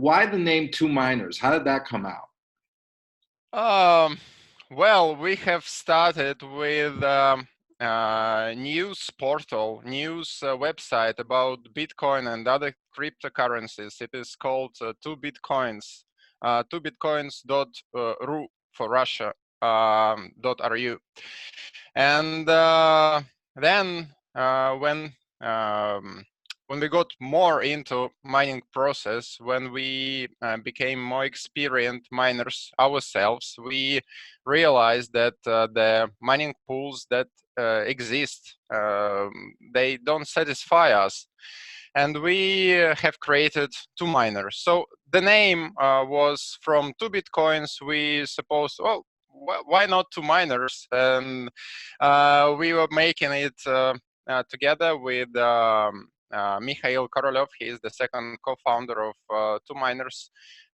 Why the name 2Miners? How did that come out? Um, well, we have started with news portal, news website about Bitcoin and other cryptocurrencies. It is called 2Bitcoins, 2bitcoins.ru for Russia, .ru. And then when we got more into mining process, when we became more experienced miners ourselves, we realized that the mining pools that exist, they don't satisfy us. And we have created 2Miners. So the name was from 2Bitcoins. We supposed, well, why not 2Miners? And we were making it together with Mikhail Korolev. He is the second co-founder of 2Miners.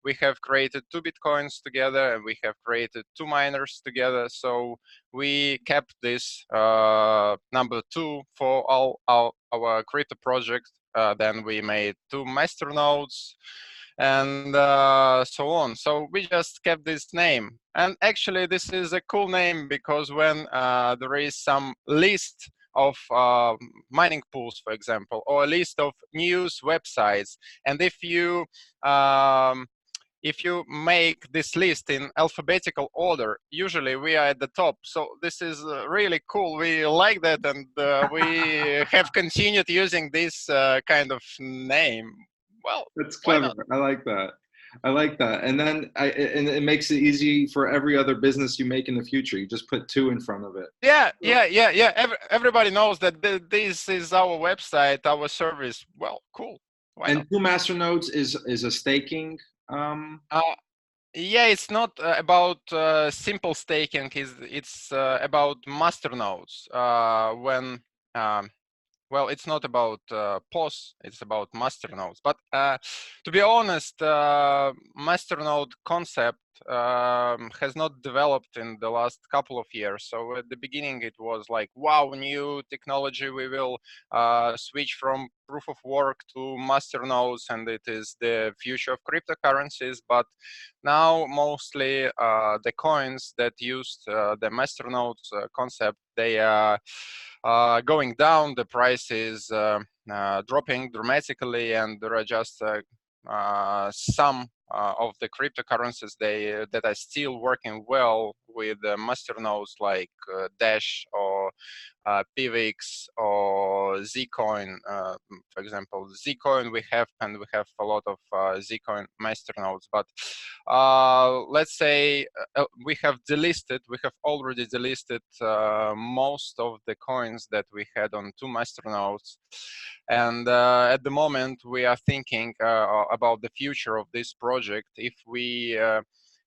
We have created 2Bitcoins together, and we have created 2Miners together. So we kept this number 2 for all our crypto projects. Then we made 2 masternodes and so on. So we just kept this name. And actually, this is a cool name because when there is some list of mining pools, for example, or a list of news websites, and if you make this list in alphabetical order, usually we are at the top. So this is really cool. We like that, and we have continued using this kind of name. Well, That's why clever. not? I like that. I like that. And then and it makes it easy for every other business you make in the future. You just put 2 in front of it. Yeah. Everybody knows that this is our website, our service. Well, cool. Why And not? 2 masternodes is a staking. Uh, yeah, it's not about simple staking. It's about master nodes. When well, it's not about POS, it's about master nodes. But to be honest, master node concept has not developed in the last couple of years. So at the beginning, it was like, wow, new technology. We will switch from proof of work to master nodes, and it is the future of cryptocurrencies. But now, mostly the coins that used the master nodes concept, they are going down, the price is dropping dramatically, and there are just some of the cryptocurrencies that are still working well with master nodes like Dash or PVX or Zcoin. For example, Zcoin we have, and we have a lot of Zcoin master nodes. But let's say we have already delisted most of the coins that we had on 2 master nodes. And at the moment, we are thinking about the future of this project. If we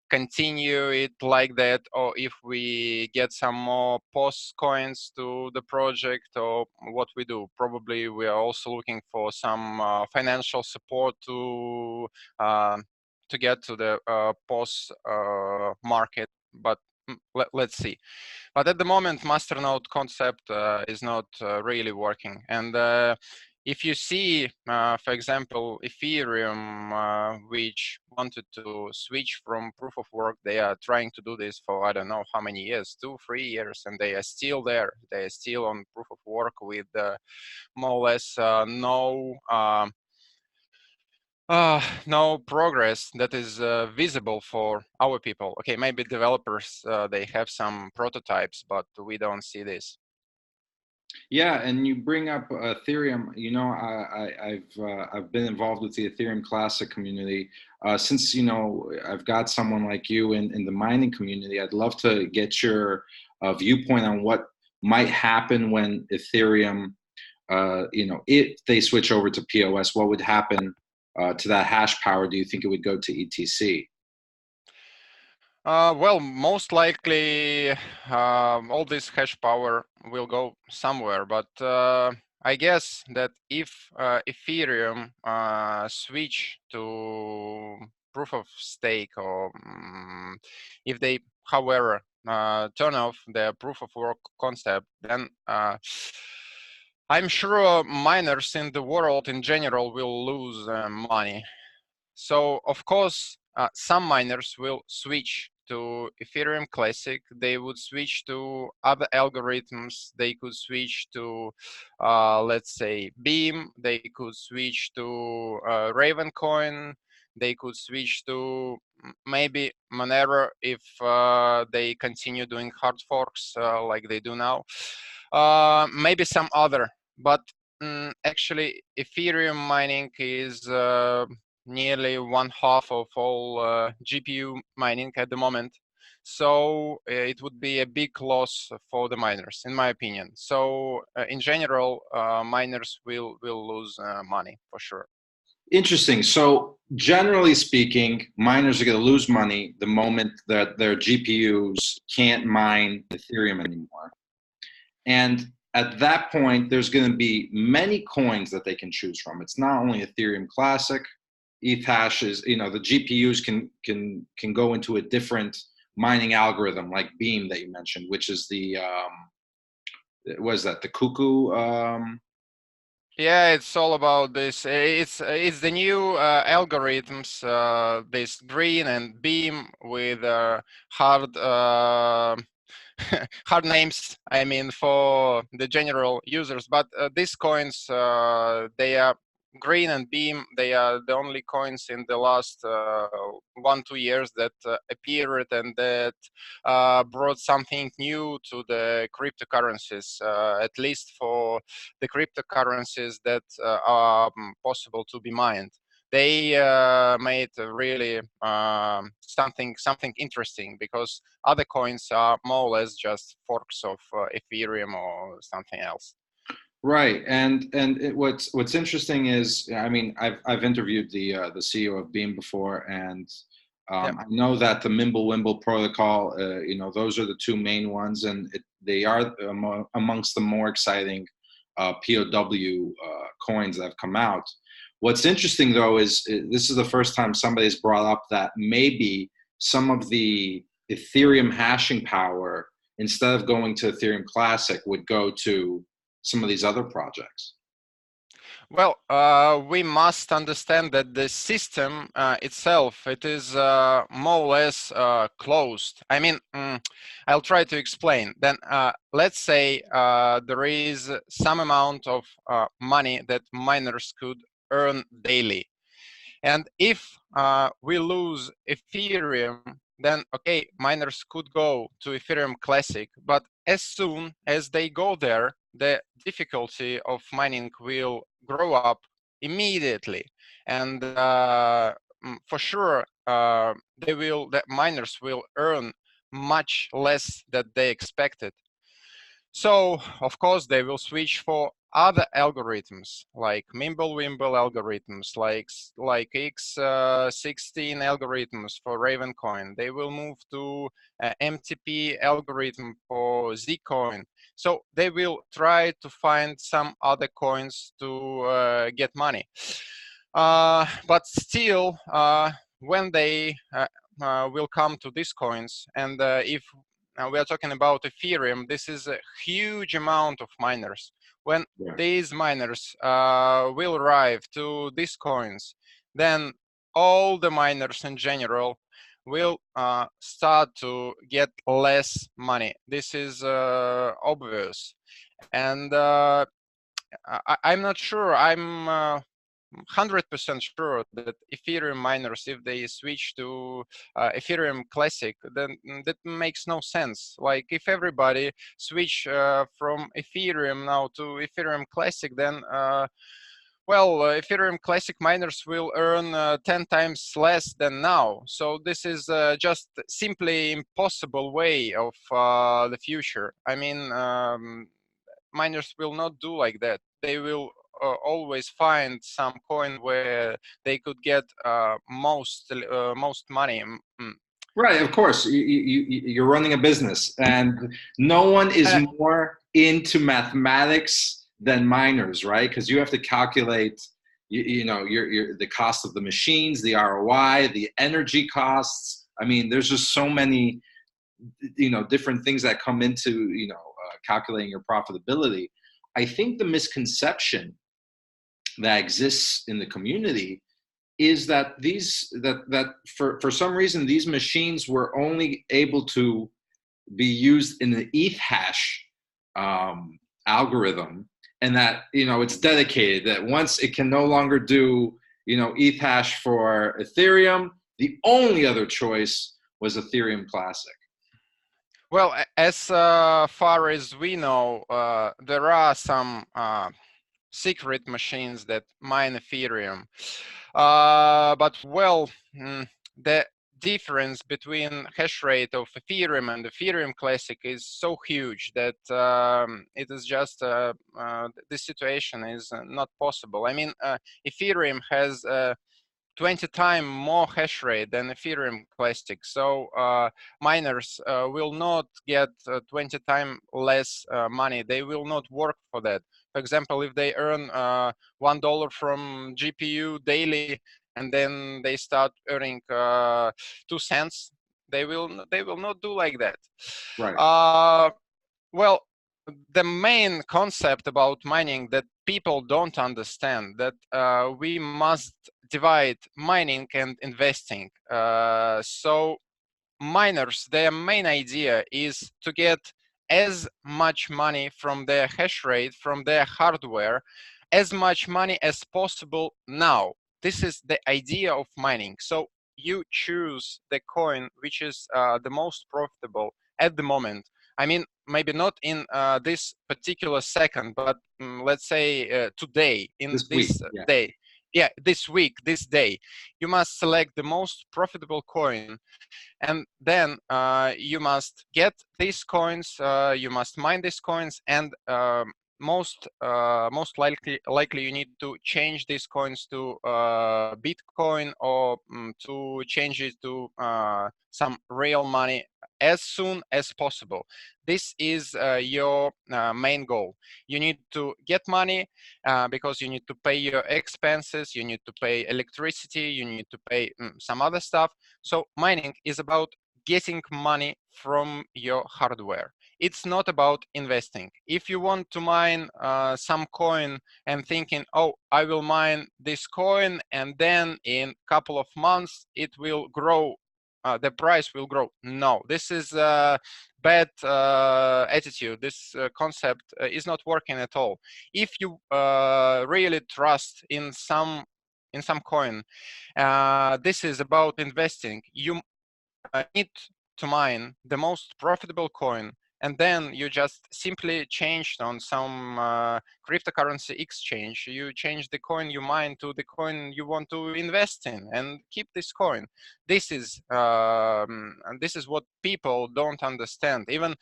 continue it like that, or if we get some more POS coins to the project, or what we do. Probably we are also looking for some financial support to get to the POS market, but let's see. But at the moment, masternode concept is not really working. And if you see, for example, Ethereum, which wanted to switch from proof of work, they are trying to do this for I don't know how many years, 2-3 years, and they are still there. They are still on proof of work with more or less no progress that is visible for our people. Okay, maybe developers, they have some prototypes, but we don't see this. Yeah, and you bring up Ethereum. You know, I've been involved with the Ethereum Classic community since I've got someone like you in the mining community. I'd love to get your viewpoint on what might happen when Ethereum, if they switch over to POS, what would happen to that hash power? Do you think it would go to ETC? Well, most likely all this hash power will go somewhere, but I guess that if Ethereum switch to proof of stake, or if they, however, turn off the proof of work concept, then I'm sure miners in the world in general will lose money. So of course, some miners will switch to Ethereum Classic. They would switch to other algorithms. They could switch to, let's say, Beam. They could switch to Ravencoin. They could switch to maybe Monero if they continue doing hard forks like they do now. Maybe some other, but actually Ethereum mining is nearly one half of all GPU mining at the moment. So it would be a big loss for the miners, in my opinion. So in general, miners will lose money for sure. Interesting. So generally speaking, miners are going to lose money the moment that their GPUs can't mine Ethereum anymore. And at that point, there's going to be many coins that they can choose from. It's not only Ethereum Classic. Ethash is, the GPUs can go into a different mining algorithm like Beam that you mentioned, which is the what is that? The Cuckoo. Yeah, it's all about this. It's the new algorithms, this green and beam with hard hard names. I mean, for the general users. But these coins, they are green and beam. They are the only coins in the last 1-2 years that appeared and that brought something new to the cryptocurrencies. At least for the cryptocurrencies that are possible to be mined. They made really something interesting, because other coins are more or less just forks of Ethereum or something else. Right, and what's interesting is, I mean, I've interviewed the CEO of Beam before, and Yep. I know that the Mimblewimble protocol, those are the two main ones, and they are amongst the more exciting POW coins that have come out. What's interesting though is this is the first time somebody's brought up that maybe some of the Ethereum hashing power, instead of going to Ethereum Classic, would go to some of these other projects. Well, we must understand that the system itself, it is more or less closed. I mean, I'll try to explain. Then let's say there is some amount of money that miners could earn daily. And if we lose Ethereum, then okay, miners could go to Ethereum Classic, but as soon as they go there, the difficulty of mining will grow up immediately, and for sure, the miners will earn much less than they expected. So, of course, they will switch for other algorithms like Mimblewimble algorithms, like X16 algorithms for Ravencoin. They will move to MTP algorithm for Zcoin. So they will try to find some other coins to get money. But still, when they will come to these coins, and if we are talking about Ethereum, this is a huge amount of miners. When these miners will arrive to these coins, then all the miners in general will start to get less money. This is obvious. And I'm not sure. I'm 100% sure that Ethereum miners, if they switch to Ethereum Classic, then that makes no sense. Like if everybody switch from Ethereum now to Ethereum Classic, then Ethereum Classic miners will earn 10 times less than now. So this is just simply impossible way of the future. I mean, miners will not do like that. They will always find some coin where they could get most money. Right, of course. You're running a business, and no one is more into mathematics than miners, right? Because you have to calculate, the cost of the machines, the ROI, the energy costs. I mean, there's just so many, different things that come into, calculating your profitability. I think the misconception that exists in the community is that for some reason these machines were only able to be used in the Ethash algorithm, and that it's dedicated. That once it can no longer do Ethash for Ethereum, the only other choice was Ethereum Classic. Well, as far as we know, there are some secret machines that mine Ethereum. But well, the difference between hash rate of Ethereum and Ethereum Classic is so huge that it is just this situation is not possible. I mean, Ethereum has 20 times more hash rate than Ethereum Classic. So miners will not get 20 times less money. They will not work for that. For example, if they earn $1 from GPU daily, and then they start earning 2 cents, they will not do like that. Right. Well, the main concept about mining that people don't understand, that we must divide mining and investing. So miners, their main idea is to get as much money from their hash rate, from their hardware, as much money as possible now. This is the idea of mining. So you choose the coin which is the most profitable at the moment. I mean, maybe not in this particular second, but let's say today, in This week, this yeah. day. Yeah, this week, this day. You must select the most profitable coin, and then you must get these coins, you must mine these coins, and most likely you need to change these coins to Bitcoin, or to change it to some real money as soon as possible. This is your main goal. You need to get money because you need to pay your expenses, you need to pay electricity, you need to pay some other stuff. So mining is about getting money from your hardware. It's not about investing. If you want to mine some coin and thinking, oh, I will mine this coin and then in a couple of months it will grow, the price will grow. No, this is a bad attitude. This concept is not working at all. If you really trust in some coin, this is about investing. You need to mine the most profitable coin, and then you just simply changed on some cryptocurrency exchange. You change the coin you mine to the coin you want to invest in, and keep this coin. This is what people don't understand. Even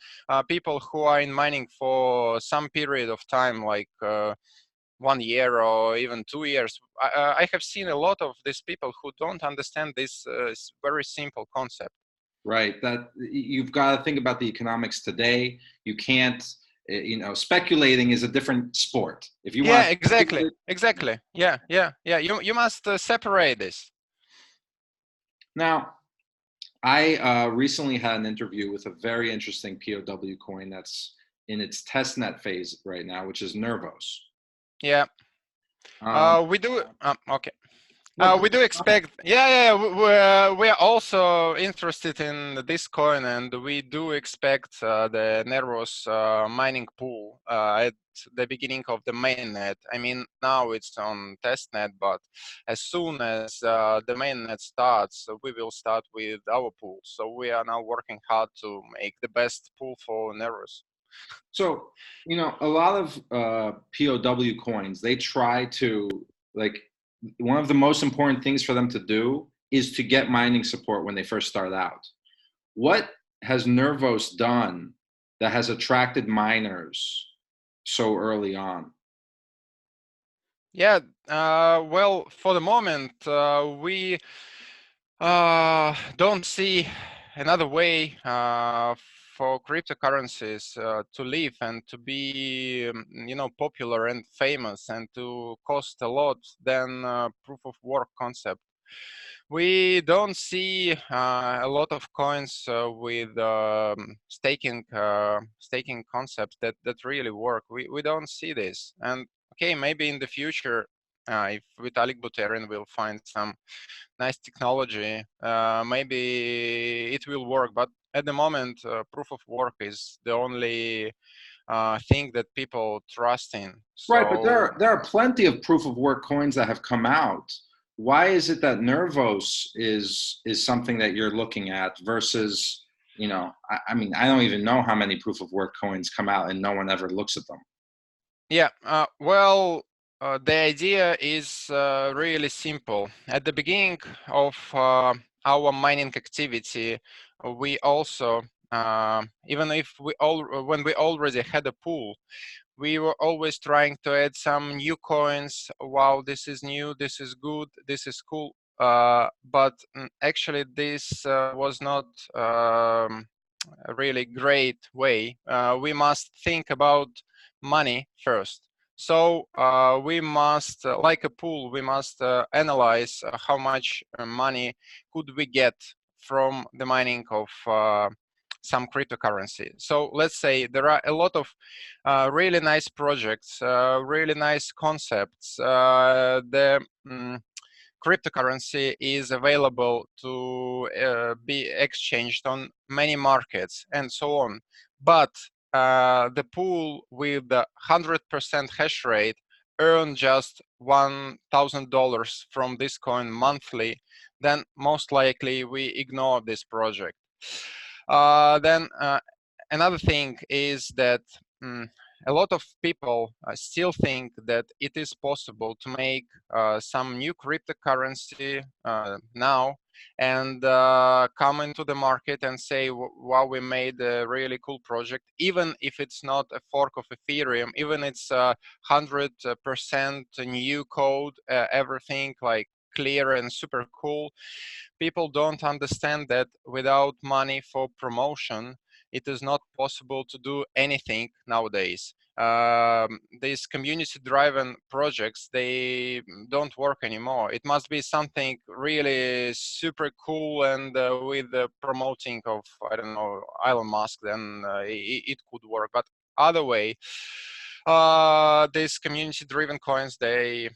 people who are in mining for some period of time, like 1 year or even 2 years. I have seen a lot of these people who don't understand this very simple concept. Right. That you've got to think about the economics today. You can't, speculating is a different sport. If you Yeah, want, exactly. Yeah. You must separate this. Now, I recently had an interview with a very interesting POW coin that's in its testnet phase right now, which is Nervos. Yeah. Um, We do. Okay. no, We do expect. Yeah. We're also interested in this coin, and we do expect the Nervos mining pool at the beginning of the mainnet. I mean, now it's on testnet, but as soon as the mainnet starts, we will start with our pool. So we are now working hard to make the best pool for Nervos. So, a lot of POW coins, they try to, like, one of the most important things for them to do is to get mining support when they first start out. What has Nervos done that has attracted miners so early on? Yeah, well, for the moment, we don't see another way for cryptocurrencies to live and to be, popular and famous and to cost a lot than proof of work concept. We don't see a lot of coins with staking concepts that really work. We don't see this. And okay, maybe in the future if Vitalik Buterin will find some nice technology, maybe it will work. But at the moment, proof of work is the only thing that people trust in. Right, but So there are plenty of proof of work coins that have come out. Why is it that Nervos is something that you're looking at versus, I mean, I don't even know how many proof of work coins come out and no one ever looks at them. yeah, well, the idea is really simple. At the beginning of our mining activity, we also, even if when we already had a pool, we were always trying to add some new coins. Wow, this is new, this is good, this is cool. But actually, this was not a really great way. We must think about money first. So we must, like a pool, we must analyze how much money could we get from the mining of some cryptocurrency. So let's say there are a lot of really nice projects, really nice concepts. The cryptocurrency is available to be exchanged on many markets and so on. But the pool with the 100% hash rate earn just $1,000 from this coin monthly, then most likely we ignore this project. Then another thing is that a lot of people still think that it is possible to make some new cryptocurrency now and come into the market and say, wow, we made a really cool project, even if it's not a fork of Ethereum, even it's 100% new code, everything like clear and super cool. People don't understand that without money for promotion, it is not possible to do anything nowadays. These community-driven projects, they don't work anymore. It must be something really super cool and with the promoting of, I don't know, Elon Musk, then it could work. But other way, these community-driven coins, they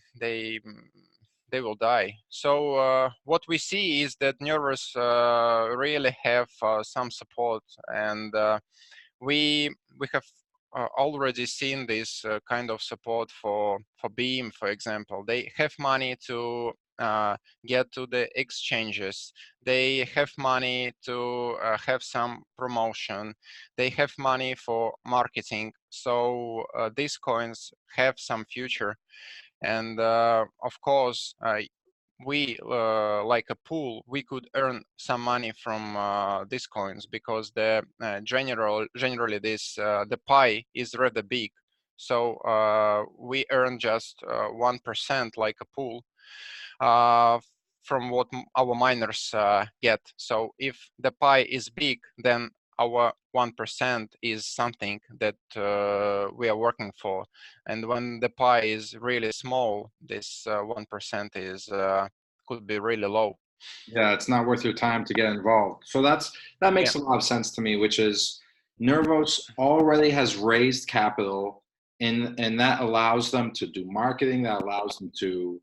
will die. So what we see is that Nervous really have some support, and we have already seen this kind of support for Beam, for example. They have money to get to the exchanges. They have money to have some promotion. They have money for marketing. So these coins have some future. And of course, we like a pool, we could earn some money from these coins because the generally this the pie is rather big. So we earn just 1% like a pool from what our miners get. So if the pie is big, then our 1% is something that we are working for. And when the pie is really small, this 1% is could be really low. Yeah, it's not worth your time to get involved. So that Yeah. makes a lot of sense to me, which is Nervos already has raised capital, and that allows them to do marketing, that allows them to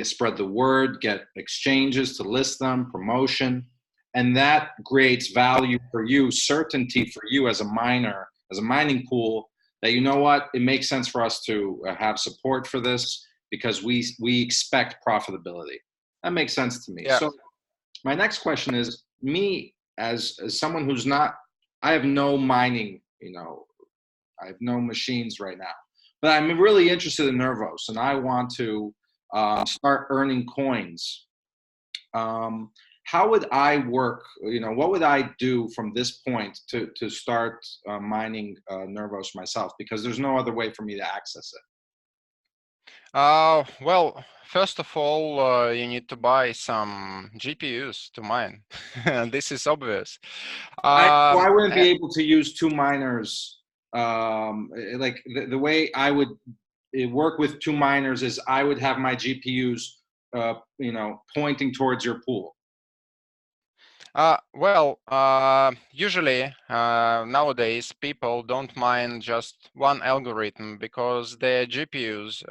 spread the word, get exchanges to list them, promotion, and that creates value for you, certainty for you as a miner, as a mining pool, that you know what, it makes sense for us to have support for this because we expect profitability. That makes sense to me. Yeah. So my next question is me as someone who's not, I have no mining, I have no machines right now, but I'm really interested in Nervos and I want to start earning coins. How would I work? What would I do from this point to start mining Nervos myself? Because there's no other way for me to access it. Well, first of all, you need to buy some GPUs to mine. This is obvious. I wouldn't Uh, be able to use 2Miners. Like the way I would work with 2Miners is I would have my GPUs, pointing towards your pool. Usually nowadays people don't mine just one algorithm because their GPUs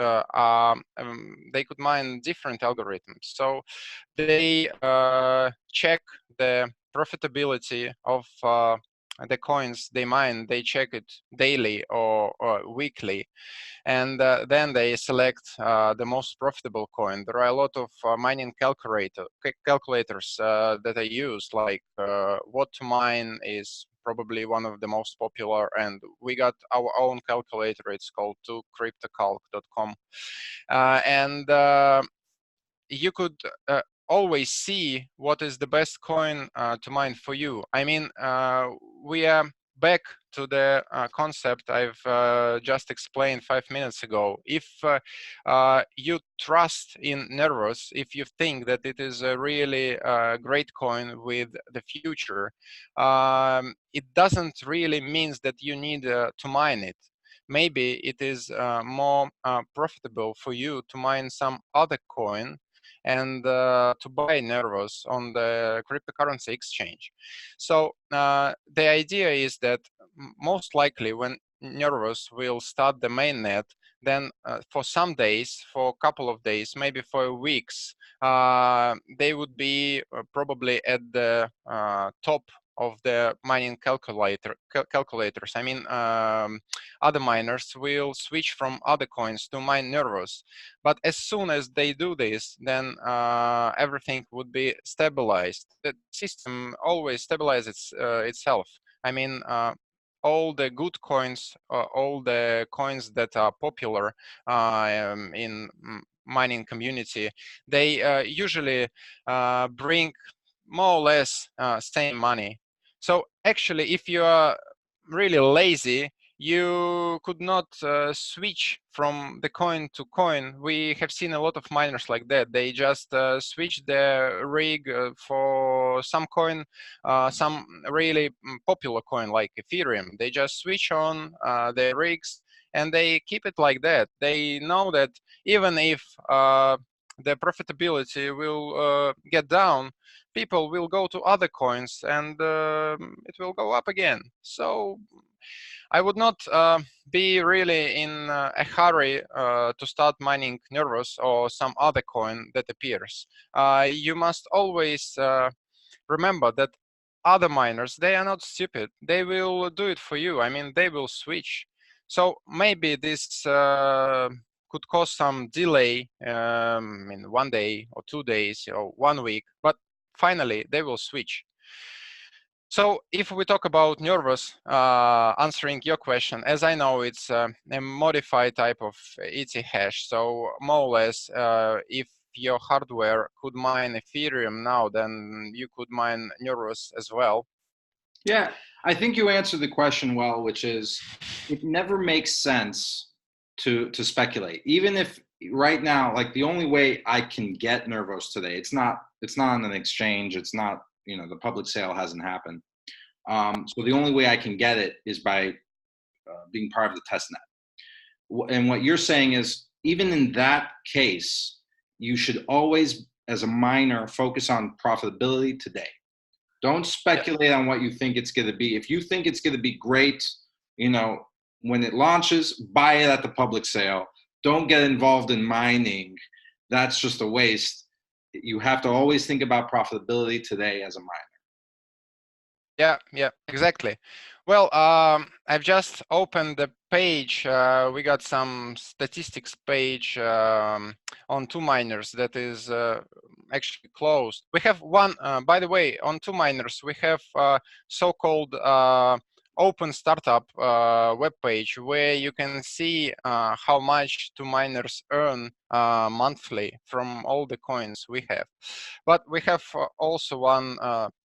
they could mine different algorithms. So they check the profitability of the coins they mine. They check it daily or weekly, and then they select the most profitable coin. There are a lot of mining calculators that I use, like what to mine is probably one of the most popular, and we got our own calculator. It's called 2cryptocalc.com, and you could always see what is the best coin to mine for you. I mean, we are back to the concept I've just explained 5 minutes ago. If you trust in Nervos, if you think that it is a really great coin with the future, it doesn't really mean that you need to mine it. Maybe it is more profitable for you to mine some other coin and to buy Nervos on the cryptocurrency exchange. So the idea is that most likely when Nervos will start the mainnet, then for some days, for a couple of days, maybe for weeks, they would be probably at the top of the mining calculators. I mean, other miners will switch from other coins to mine Nervos. But as soon as they do this, then everything would be stabilized. The system always stabilizes itself. I mean, all the good coins, all the coins that are popular in mining community, they usually bring more or less same money. So actually, if you are really lazy, you could not switch from the coin to coin. We have seen a lot of miners like that. They just switch their rig for some coin, some really popular coin like Ethereum. They just switch on their rigs and they keep it like that. They know that even if the profitability will get down, people will go to other coins and it will go up again. So I would not be really in a hurry to start mining Nervos or some other coin that appears. You must always remember that other miners, they are not stupid. They will do it for you. I mean, they will switch. So maybe this could cause some delay in 1 day or 2 days or 1 week, but finally they will switch. So if we talk about Nervos, answering your question, as I know, it's a modified type of Ethash. So more or less, if your hardware could mine Ethereum now, then you could mine Nervos as well. Yeah, I think you answered the question well, which is it never makes sense to speculate. Even if right now, like the only way I can get Nervos today, it's not on an exchange, it's not, the public sale hasn't happened. So the only way I can get it is by being part of the testnet. And what you're saying is, even in that case, you should always, as a miner, focus on profitability today. Don't speculate on what you think it's going to be. If you think it's going to be great, when it launches, buy it at the public sale. Don't get involved in mining. That's just a waste. You have to always think about profitability today as a miner. Yeah, exactly. Well, I've just opened the page. We got some statistics page on 2Miners that is actually closed. We have one, by the way, on 2Miners, we have so-called open startup web page where you can see how much 2Miners earn monthly from all the coins we have. But we have also one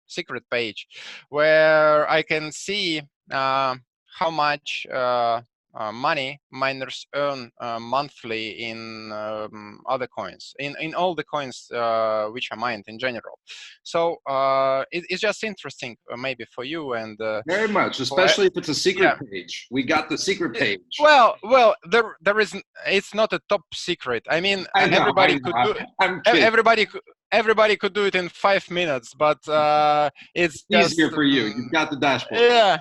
secret page where I can see how much money miners earn monthly in other coins, in all the coins which are mined in general. So it's just interesting maybe for you and very much, especially if it's a secret page. We got the secret page. Well, there is. It's not a top secret. I mean, I know, everybody could do. I'm kidding. everybody could do it in 5 minutes, but it's Easier just for you. You've got the dashboard. yeah.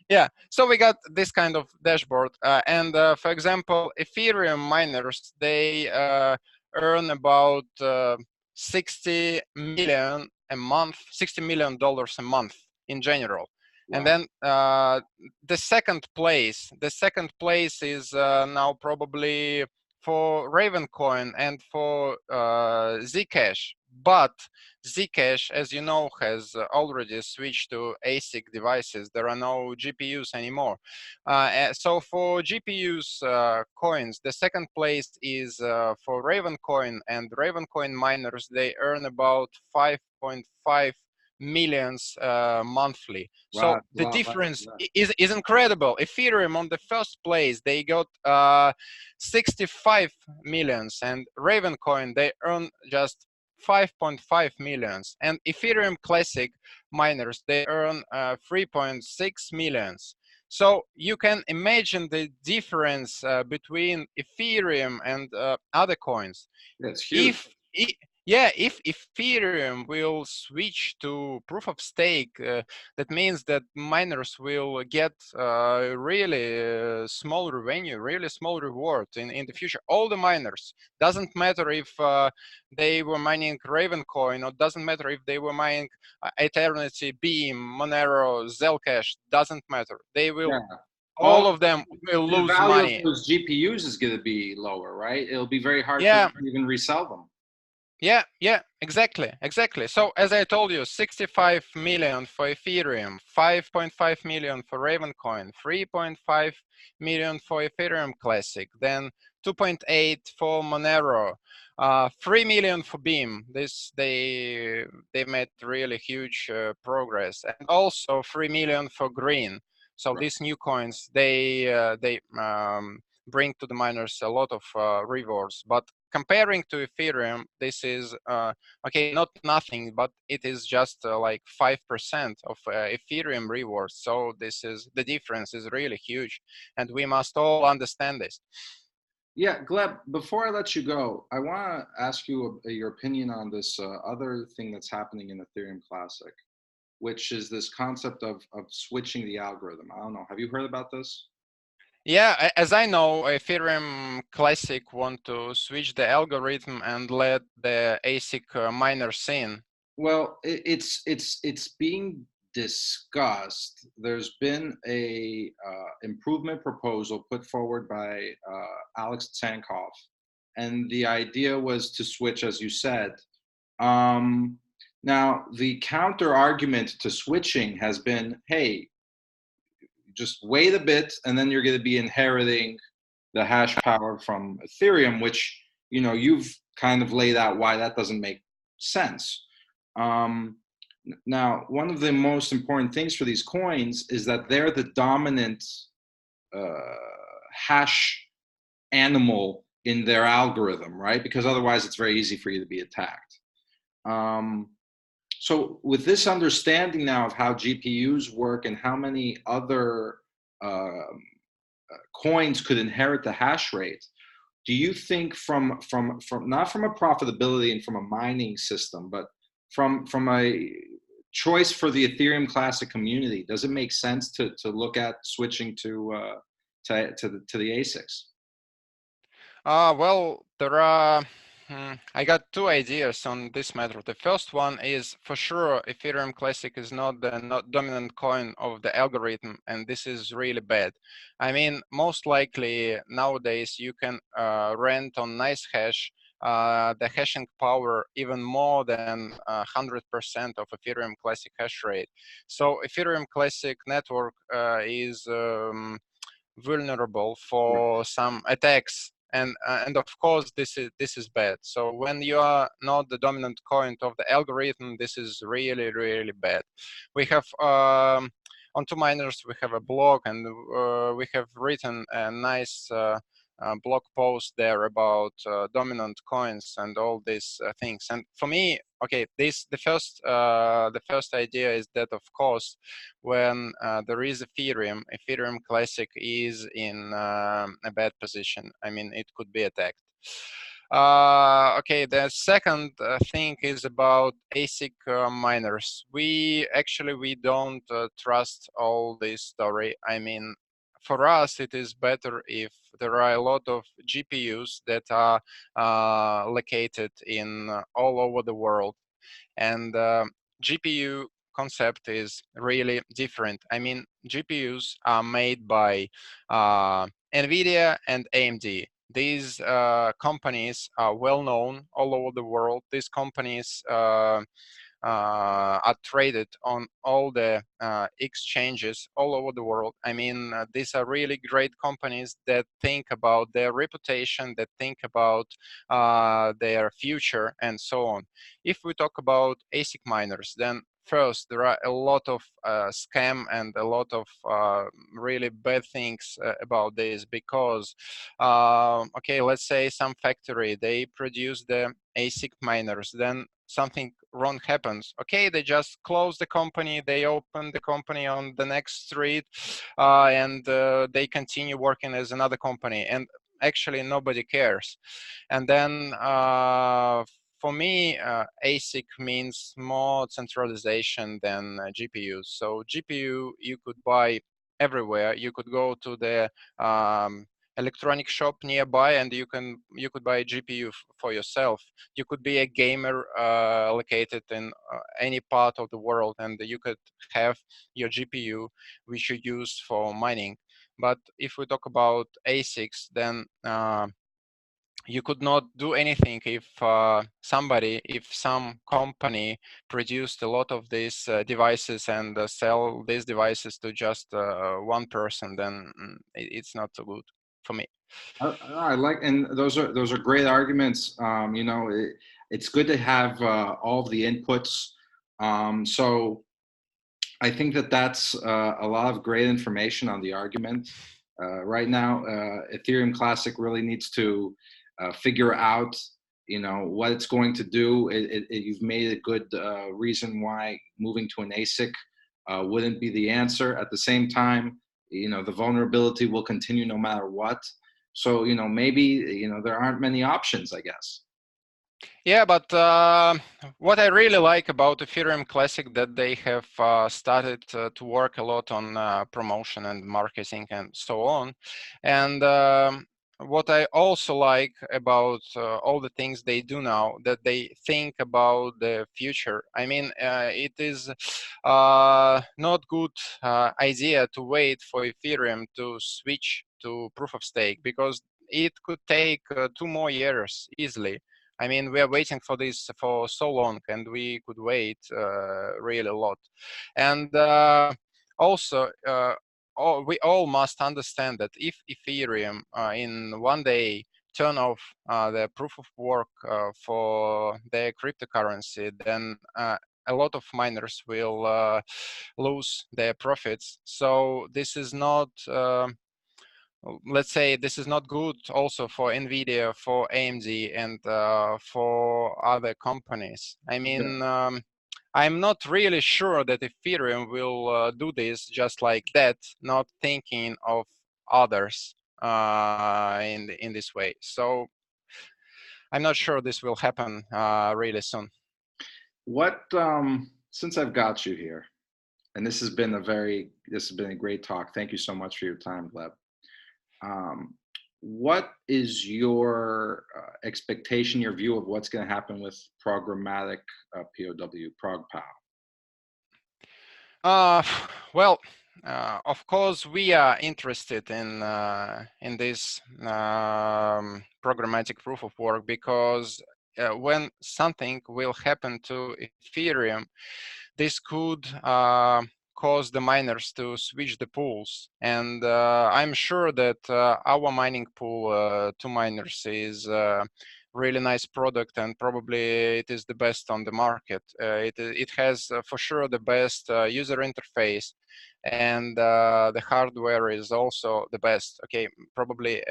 Yeah, so we got this kind of dashboard, and for example, Ethereum miners, they earn about 60 million a month, $60 million a month in general. Wow. And then the second place is now probably for Ravencoin and for Zcash, but Zcash, as you know, has already switched to ASIC devices. There are no GPUs anymore. So for GPUs coins, the second place is for Ravencoin, and Ravencoin miners, they earn about 5.5 millions monthly. So Right. the Wow. difference is incredible. Ethereum on the first place, they got 65 millions, and Ravencoin, they earn just 5.5 millions, and Ethereum Classic miners, they earn 3.6 millions. So you can imagine the difference between Ethereum and other coins. That's huge. If Ethereum will switch to proof of stake, that means that miners will get really small revenue, really small reward in the future. All the miners, doesn't matter if they were mining Ravencoin, or doesn't matter if they were mining Eternity, Beam, Monero, Zcash, doesn't matter. They will, Yeah. all of them will The lose value money. of those GPUs is going to be lower, right? It'll be very hard Yeah. for them to even resell them. Yeah, exactly. So as I told you, 65 million for Ethereum, 5.5 million for Ravencoin, 3.5 million for Ethereum Classic, then 2.8 for Monero, 3 million for Beam. They made really huge progress, and also 3 million for Green. So Right. these new coins, they bring to the miners a lot of rewards, but comparing to Ethereum, this is okay, not nothing, but it is just like 5% of Ethereum rewards. So the difference is really huge, and we must all understand this. Yeah, Gleb, before I let you go, I want to ask you your opinion on this other thing that's happening in Ethereum Classic, which is this concept of switching the algorithm. I don't know. Have you heard about this? Yeah, as I know, Ethereum Classic want to switch the algorithm and let the ASIC miners in. Well, it's being discussed. There's been a improvement proposal put forward by Alex Tsankoff, and the idea was to switch, as you said. Um, Now, the counter argument to switching has been, hey, just wait a bit, and then you're going to be inheriting the hash power from Ethereum, which you've kind of laid out why that doesn't make sense. Um, Now, one of the most important things for these coins is that they're the dominant uh, hash animal in their algorithm, right? Because otherwise, it's very easy for you to be attacked. So with this understanding now of how GPUs work and how many other coins could inherit the hash rate, do you think from not from a profitability and from a mining system, but from a choice for the Ethereum Classic community, does it make sense to look at switching to the ASICs? Well, there are. I got two ideas on this matter. The first one is, for sure, Ethereum Classic is not the dominant coin of the algorithm, and this is really bad. I mean, most likely nowadays you can rent on NiceHash the hashing power even more than 100% of Ethereum Classic hash rate. So Ethereum Classic network is vulnerable for some attacks, and of course this is bad. So when you are not the dominant coin of the algorithm, this is really bad. We have on 2Miners we have a blog, and we have written a nice blog post there about dominant coins and all these things. And for me, okay, the first idea is that, of course, when there is Ethereum Classic is in a bad position. I mean, it could be attacked. Okay, the second thing is about ASIC miners. We don't trust all this story. I mean, for us, it is better if there are a lot of GPUs that are located in all over the world, and GPU concept is really different. I mean, GPUs are made by NVIDIA and AMD. These companies are well known all over the world. These companies are traded on all the exchanges all over the world. I mean, these are really great companies that think about their reputation, that think about their future, and so on. If we talk about ASIC miners, then first, there are a lot of scam and a lot of really bad things about this because, okay, let's say some factory, they produce the ASIC miners, then something wrong happens. Okay, they just close the company, they open the company on the next street, and they continue working as another company, and actually nobody cares. And then for me, ASIC means more centralization than GPUs. So GPU you could buy everywhere. You could go to the electronic shop nearby, and you could buy a GPU for yourself. You could be a gamer located in any part of the world, and you could have your GPU which you use for mining. But if we talk about ASICs, then you could not do anything if some company produced a lot of these devices and sell these devices to just one person, then it's not so good for me. I like, and those are great arguments. You know, it's good to have all the inputs. So I think that that's a lot of great information on the argument. Right now, Ethereum Classic really needs to figure out, you know, what it's going to do. You've made a good reason why moving to an ASIC wouldn't be the answer. At the same time, you know, the vulnerability will continue no matter what. So, you know, maybe, you know, there aren't many options, I guess. Yeah, but what I really like about Ethereum Classic that they have started to work a lot on promotion and marketing and so on. And what I also like about all the things they do now, that they think about the future. I mean, it is not good idea to wait for Ethereum to switch to proof of stake, because it could take 2 more years easily. I mean, we are waiting for this for so long, and we could wait really a lot. And also, we all must understand that if Ethereum in one day turn off the proof of work for their cryptocurrency, then a lot of miners will lose their profits. So this is not let's say this is not good also for NVIDIA, for AMD, and for other companies. I mean, I'm not really sure that Ethereum will do this just like that, not thinking of others in this way. So I'm not sure this will happen really soon. What, since I've got you here, and this has been a great talk. Thank you so much for your time, Gleb. Um, what is your expectation, your view of what's going to happen with programmatic POW, ProgPow? Uh, well, of course, we are interested in this programmatic proof of work, because when something will happen to Ethereum, this could cause the miners to switch the pools. And I'm sure that our mining pool, 2Miners, is really nice product, and probably it is the best on the market. It has for sure the best user interface, and the hardware is also the best. Okay, probably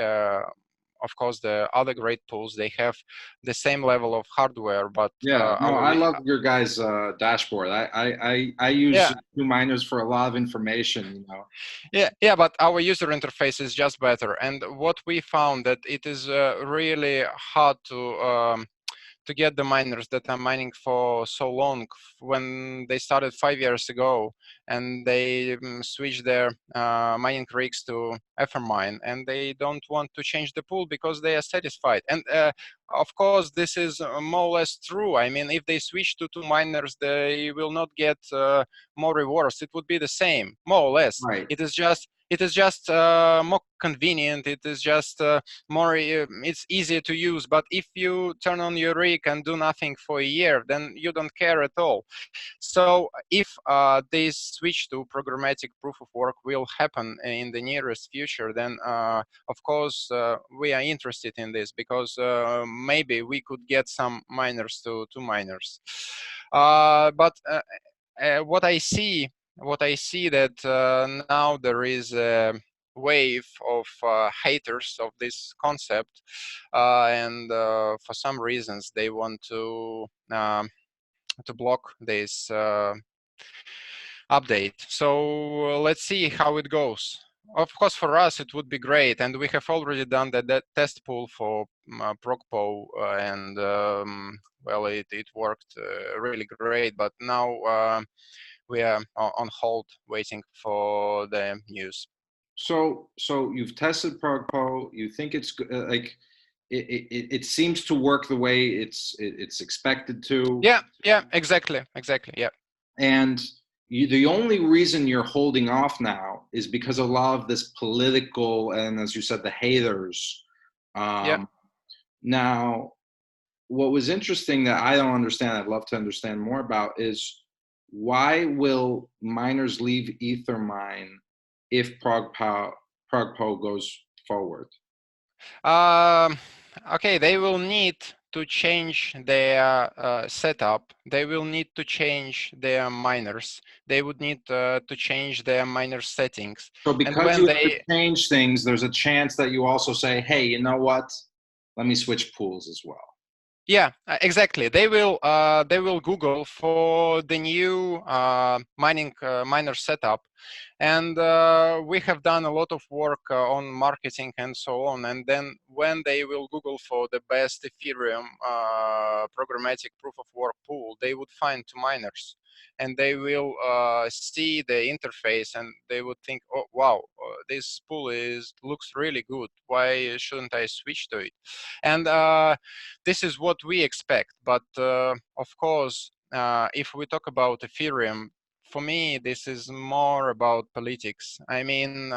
of course, the other great pools, they have the same level of hardware, but Yeah, no, I love your guys' dashboard. I use yeah, 2Miners for a lot of information, you know. yeah, but our user interface is just better. And what we found that it is really hard to get the miners that are mining for so long when they started 5 years ago, and they switched their mining rigs to Ethermine, and they don't want to change the pool because they are satisfied. And of course, this is more or less true. I mean, if they switch to 2Miners, they will not get more rewards. It would be the same, more or less. Right. It is just more convenient. It is just more. It's easier to use. But if you turn on your rig and do nothing for a year, then you don't care at all. So if this switch to programmatic proof of work will happen in the nearest future, then of course we are interested in this, because maybe we could get some miners to 2Miners. But what I see that now there is a wave of haters of this concept, and for some reasons they want to block this update. So let's see how it goes. Of course, for us it would be great, and we have already done that test pool for ProgPow, and well, it worked really great. But now we are on hold, waiting for the news. So you've tested ProgPow. You think it's like it seems to work the way it's expected to. Yeah, exactly, yeah. And the only reason you're holding off now is because of a lot of this political and, as you said, the haters. Yeah. Now, what was interesting that I don't understand, I'd love to understand more about, is why will miners leave Ethermine if ProgPow goes forward? Okay, they will need to change their setup. They will need to change their miners. They would need to change their miner settings. So And because when you have to they, change things, there's a chance that you also say, hey, you know what? Let me switch pools as well. yeah, exactly. They will Google for the new miner setup, and we have done a lot of work on marketing and so on. And then when they will Google for the best Ethereum programmatic proof of work pool, they would find 2Miners, and they will see the interface, and they would think, oh wow, this pool looks really good. Why shouldn't I switch to it? And this is what we expect. But of course, if we talk about Ethereum, for me, this is more about politics. I mean,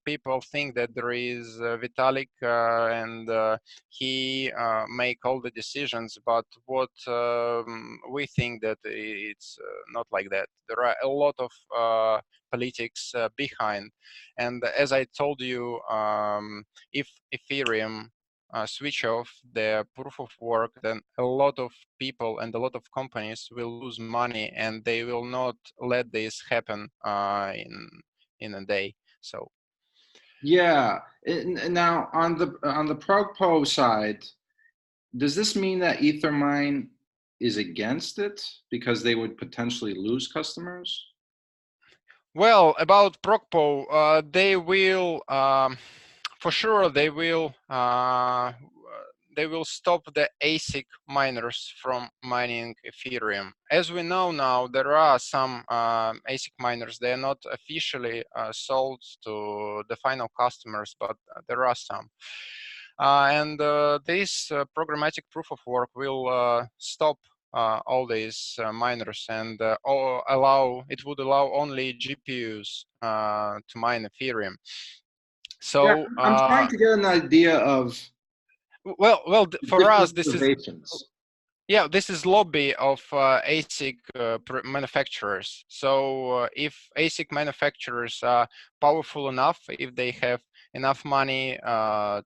people think that there is Vitalik, and he make all the decisions. But what we think that it's not like that. There are a lot of politics behind. And as I told you, if Ethereum switch off their proof of work, then a lot of people and a lot of companies will lose money, and they will not let this happen in a day. So Yeah. Now on the ProgPow side, does this mean that Ethermine is against it because they would potentially lose customers? well, about ProgPow, they will for sure they will stop the ASIC miners from mining Ethereum. As we know now, there are some ASIC miners. They are not officially sold to the final customers, but there are some. And this programmatic proof of work will stop all these miners, and it would allow only GPUs to mine Ethereum. Yeah, So I'm trying to get an idea of for us, different this is, motivations. yeah, this is lobby of ASIC manufacturers. So if ASIC manufacturers are powerful enough, if they have enough money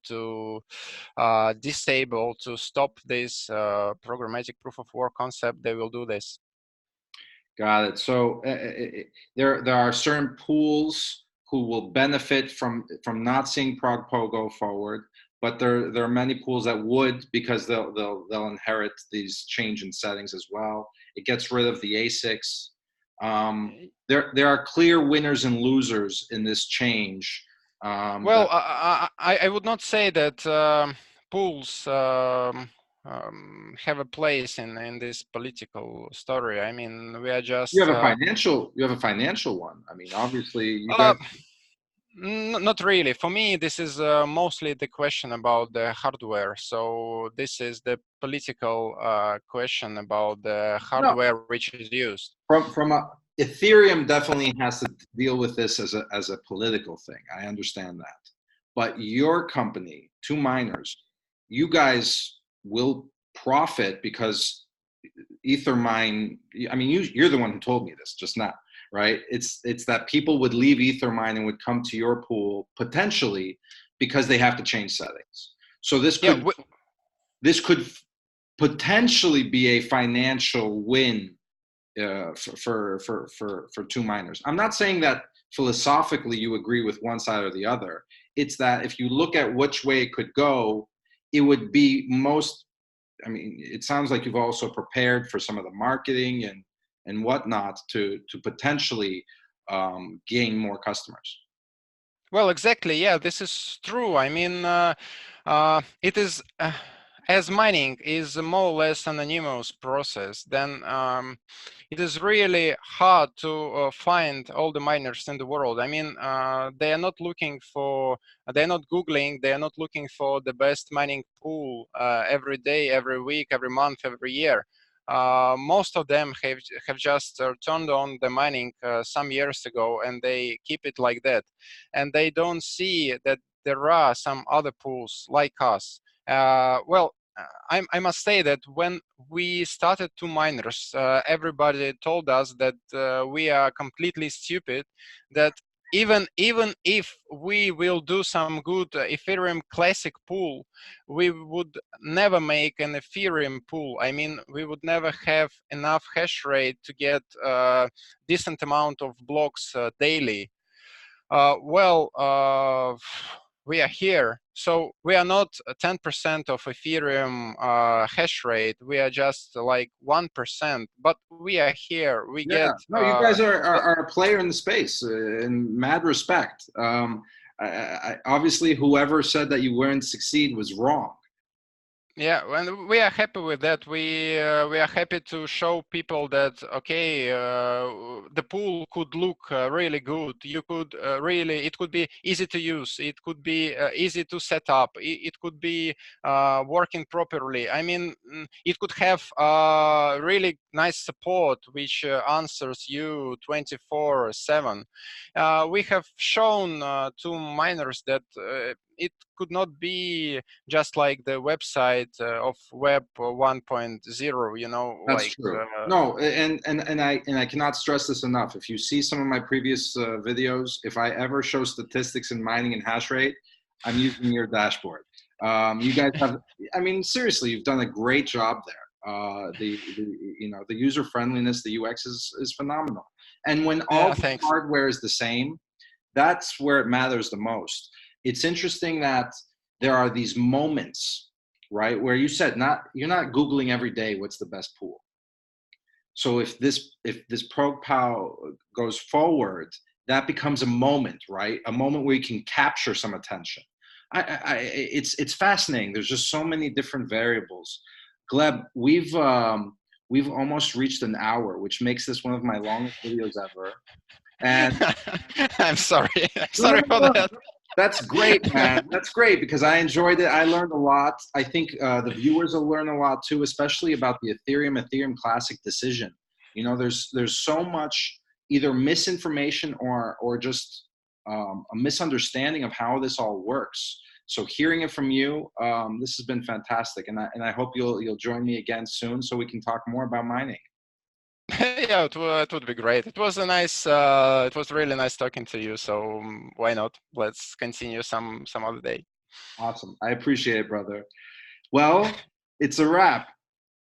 to disable, to stop this programmatic proof of work concept, they will do this. Got it. So there are certain pools who will benefit from not seeing ProgPow go forward. but there are many pools that would, because they'll inherit these change in settings as well. It gets rid of the ASICs. There are clear winners and losers in this change. Well, I would not say that pools have a place in this political story. I mean, we are just you have a financial one. I mean, obviously, you uh, guys. not really. For me, this is mostly the question about the hardware. So this is the political question about the No, hardware which is used. from a Ethereum definitely has to deal with this as a political thing. I understand that, but your company, 2Miners, you guys will profit because Ethermine. I mean, you're the one who told me this just now, right? It's that people would leave Ethermine and would come to your pool potentially because they have to change settings. So Yeah, this could potentially be a financial win for 2Miners. I'm not saying that philosophically you agree with one side or the other. It's that if you look at which way it could go, it would be most. I mean, it sounds like you've also prepared for some of the marketing and whatnot to potentially gain more customers. well, exactly. Yeah, this is true. I mean, it is as mining is a more or less an anonymous process. Then it is really hard to find all the miners in the world. I mean, they are not looking for, they are not Googling, they are not looking for the best mining pool every day, every week, every month, every year. Most of them have just turned on the mining some years ago, and they keep it like that, and they don't see that there are some other pools like us. Well, I must say that when we started 2Miners, everybody told us that we are completely stupid, that even if we will do some good Ethereum Classic pool, we would never make an Ethereum pool. I mean, we would never have enough hash rate to get a decent amount of blocks daily. We are here. So we are not 10% of Ethereum hash rate. We are just like 1%, but we are here. We Yeah, get no, you guys are a player in the space in mad respect. Obviously, whoever said that you wouldn't succeed was wrong. yeah, and we are happy with that. We are happy to show people that okay, the pool could look really good. You could really, it could be easy to use. It could be easy to set up. It could be working properly. I mean, it could have really nice support which answers you 24/7. We have shown to miners that it could not be just like the website of Web 1.0, you know, That's like true. No, and I cannot stress this enough. If you see some of my previous videos, if I ever show statistics in mining and hash rate, I'm using your dashboard. You guys have, I mean, seriously, you've done a great job there. The user friendliness, the UX is phenomenal. And when all yeah, the thanks. hardware is the same, that's where it matters the most. It's interesting that there are these moments, right, where you said you're not Googling every day what's the best pool. So if this ProgPow goes forward, that becomes a moment, right? A moment where you can capture some attention. It's fascinating. There's just so many different variables. Gleb, we've almost reached an hour, which makes this one of my longest videos ever. And I'm sorry. I'm no, no, sorry for no, no. that. That's great, man. That's great because I enjoyed it. I learned a lot. I think the viewers will learn a lot too, especially about the Ethereum Classic decision. You know, there's so much either misinformation or just a misunderstanding of how this all works. So hearing it from you, this has been fantastic, and I hope you'll join me again soon so we can talk more about mining. Yeah, it would be great. It was a nice, it was really nice talking to you. So why not? Let's continue some other day. Awesome. I appreciate it, brother. Well, it's a wrap.